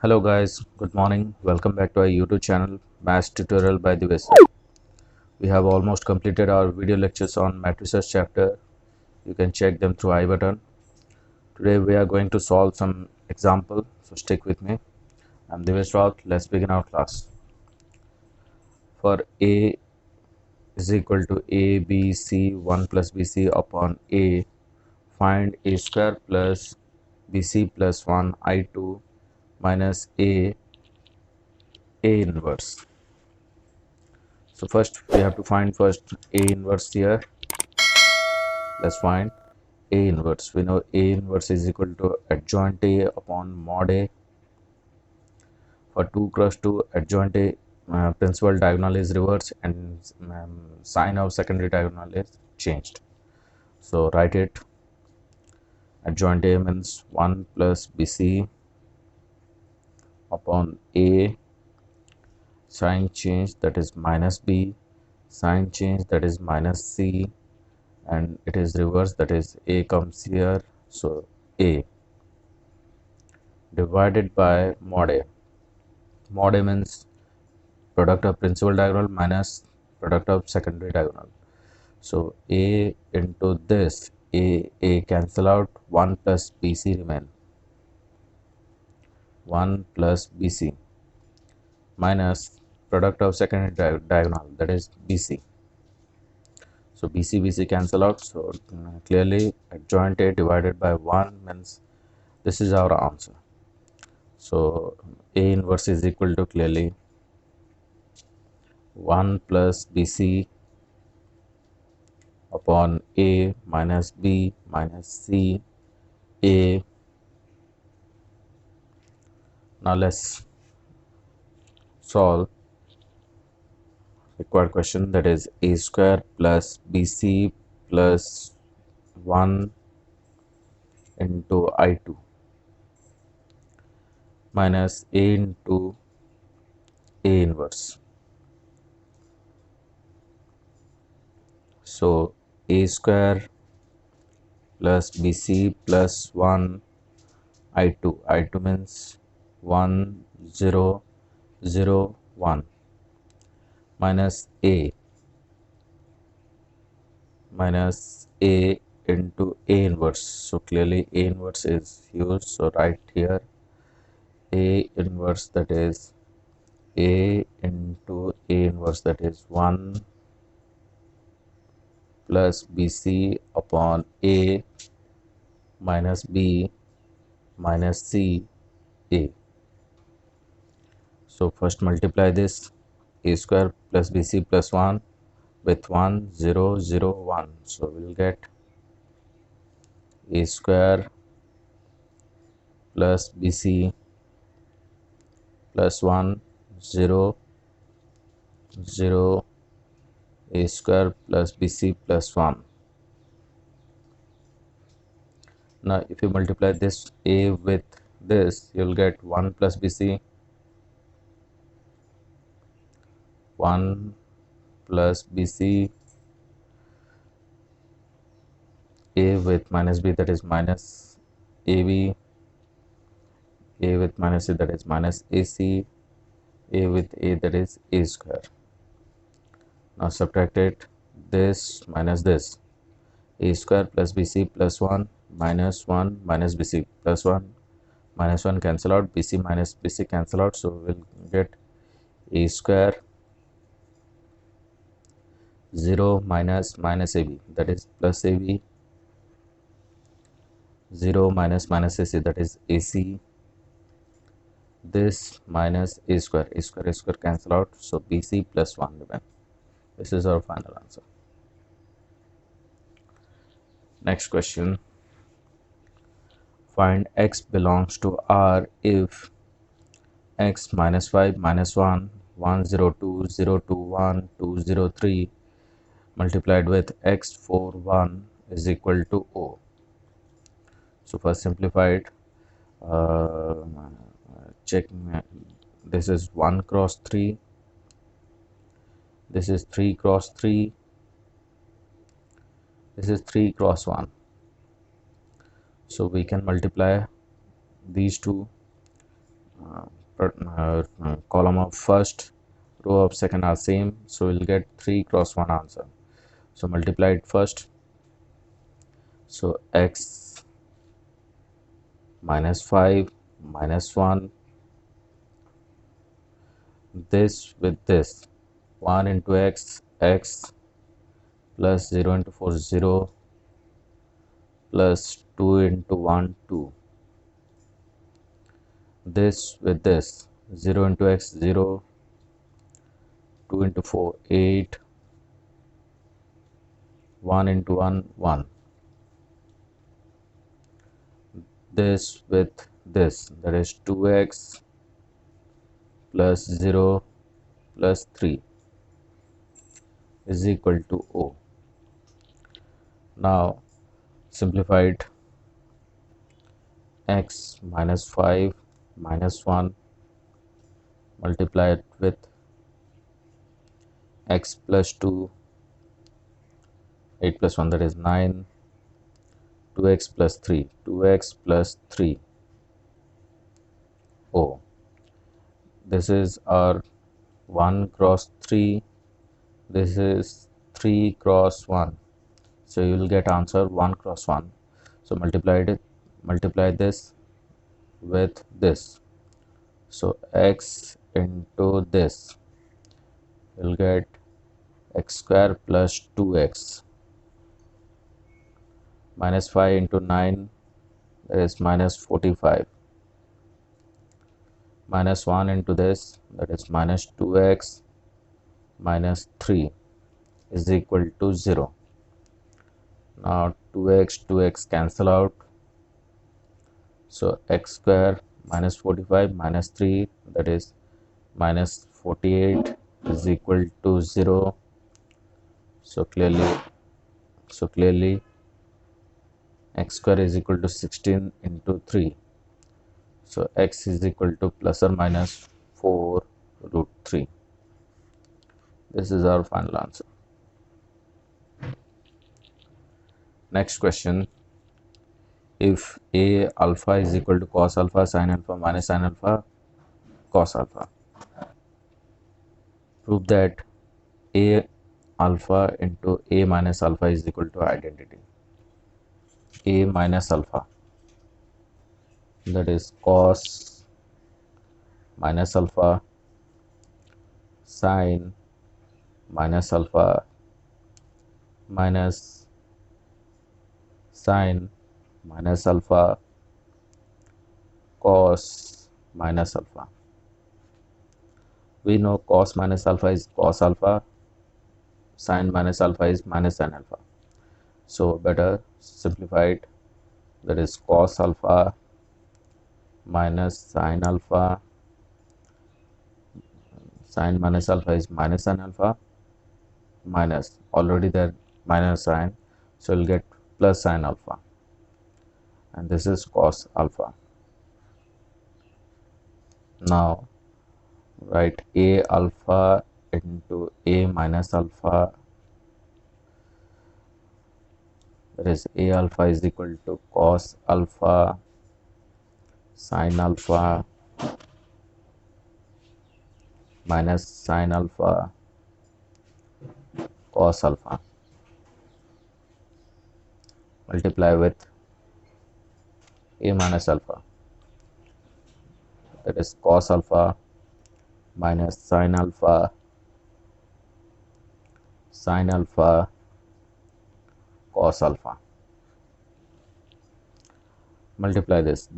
Hello guys, good morning. Welcome back to our YouTube channel Maths Tutorial by dibesh. We have almost completed our video lectures on matrices chapter. You can check them through I button. Today we are going to solve some example, so stick with me. I'm Dibesh. Let's begin our class. For A is equal to ABC 1 plus BC upon A, find A square plus BC plus 1 I2 minus A inverse. So first we have to find first A inverse here. Let's find A inverse. We know A inverse is equal to adjoint A upon mod A. For 2 cross 2, adjoint A principal diagonal is reversed and sign of secondary diagonal is changed. So write it. Adjoint A means 1 plus BC upon A, sign change, that is minus B, sign change, that is minus C, and it is reversed, that is A comes here, so A divided by mod A. Mod A means product of principal diagonal minus product of secondary diagonal. So A into this, A cancel out, 1 plus BC remain, 1 plus BC minus product of secondary diagonal, that is BC. So BC cancel out, so clearly adjoint A divided by 1 means this is our answer. So A inverse is equal to clearly 1 plus BC upon A minus B minus C A. Now let's solve required question, that is A square plus BC plus 1 into I2 minus A into A inverse. So A square plus BC plus 1 I2 means 1 0 0 1 minus A into A inverse. So clearly A inverse is used, so write here A inverse, that is A into A inverse, that is 1 plus BC upon A minus B minus C A. So first multiply this A square plus BC plus 1 with 1 0 0 1, so we'll get A square plus BC plus 1 0 0 A square plus BC plus 1. Now if you multiply this A with this, you'll get 1 plus BC 1 plus BC, A with minus B, that is minus AB, A with minus C, that is minus AC, A with A, that is A square. Now subtract it, this minus this, A square plus BC plus 1 minus BC plus 1 minus 1 cancel out, BC minus BC cancel out, so we'll get A square 0 minus AB, that is plus AB, 0 minus AC, that is AC, this minus A square cancel out, so BC plus 1 remain. This is our final answer. Next question, find x belongs to R if x minus 5 minus 1 102 021 203 multiplied with x 4 1 is equal to O. So first simplified, check, this is 1 cross 3, this is 3 cross 3, this is 3 cross 1, so we can multiply these two column of first, row of second are same, so we'll get 3 cross 1 answer. So multiply it first. So x minus 5 minus 1, this with this, 1 into x, x plus 0 into 4 0 plus 2 into 1 2, this with this, 0 into x 0, 2 into 4 8, 1 into 1 1, this with this, that is 2x plus 0 plus 3 is equal to O. Now simplify it. X minus 5 minus 1, multiply it with x plus 2, 8 plus 1, that is 9, 2x plus 3, 2x plus 3 O. This is our 1 cross 3, this is 3 cross 1, so you will get answer 1 cross 1. So multiply this with this, so x into this will get x square plus 2x, minus 5 into 9, that is minus 45, minus 1 into this, that is minus 2x minus 3 is equal to 0. Now 2x cancel out, so x square minus 45 minus 3, that is minus 48 is equal to 0. So clearly x square is equal to 16 into 3, so x is equal to plus or minus 4 root 3. This is our final answer. Next question, if a alpha is equal to cos alpha sin alpha minus sin alpha cos alpha, prove that a alpha into a minus alpha is equal to identity. A minus alpha, that is cos minus alpha sin minus alpha minus sin minus alpha cos minus alpha. We know cos minus alpha is cos alpha, sin minus alpha is minus sin alpha. So better simplify it, that is cos alpha minus sin alpha, sin minus alpha is minus sin alpha, minus already there minus sin, so we'll get plus sin alpha, and this is cos alpha. Now write a alpha into a minus alpha, that is a alpha is equal to cos alpha sin alpha minus sin alpha cos alpha, multiply with a minus alpha, that is cos alpha minus sin alpha cos alpha, multiply this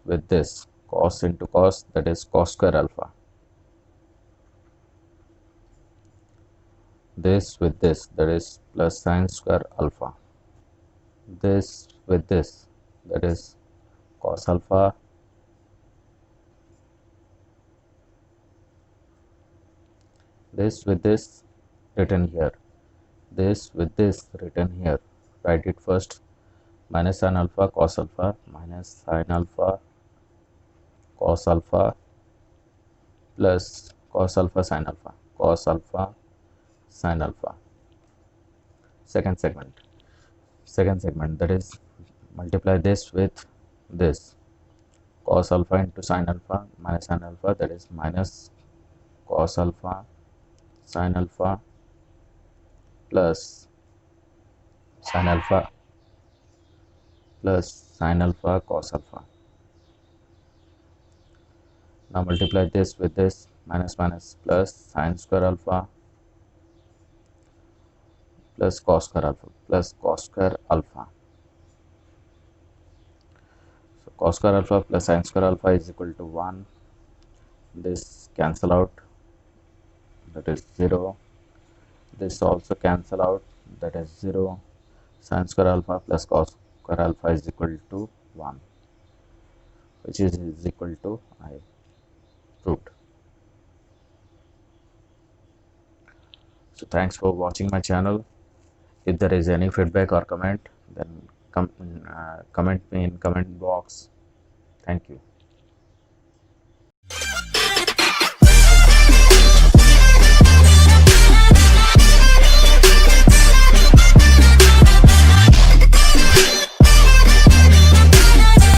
with this, cos into cos, that is cos square alpha, this with this, that is plus sin square alpha, this with this, that is cos alpha this with this written here, this with this written here. Write it first, minus sin alpha cos alpha minus sin alpha cos alpha plus cos alpha sin alpha cos alpha sin alpha. Second segment, that is multiply this with this, cos alpha into sin alpha minus sin alpha, that is minus cos alpha sin alpha plus sin alpha plus sin alpha cos alpha. Now multiply this with this, minus minus plus sin square alpha plus cos square alpha plus cos square alpha. So cos square alpha plus sin square alpha is equal to 1. This cancel out, that is 0. This also cancel out, that is 0. Sin square alpha plus cos square alpha is equal to 1, which is equal to I proved. So thanks for watching my channel. If there is any feedback or comment, then comment me in comment box. Thank you.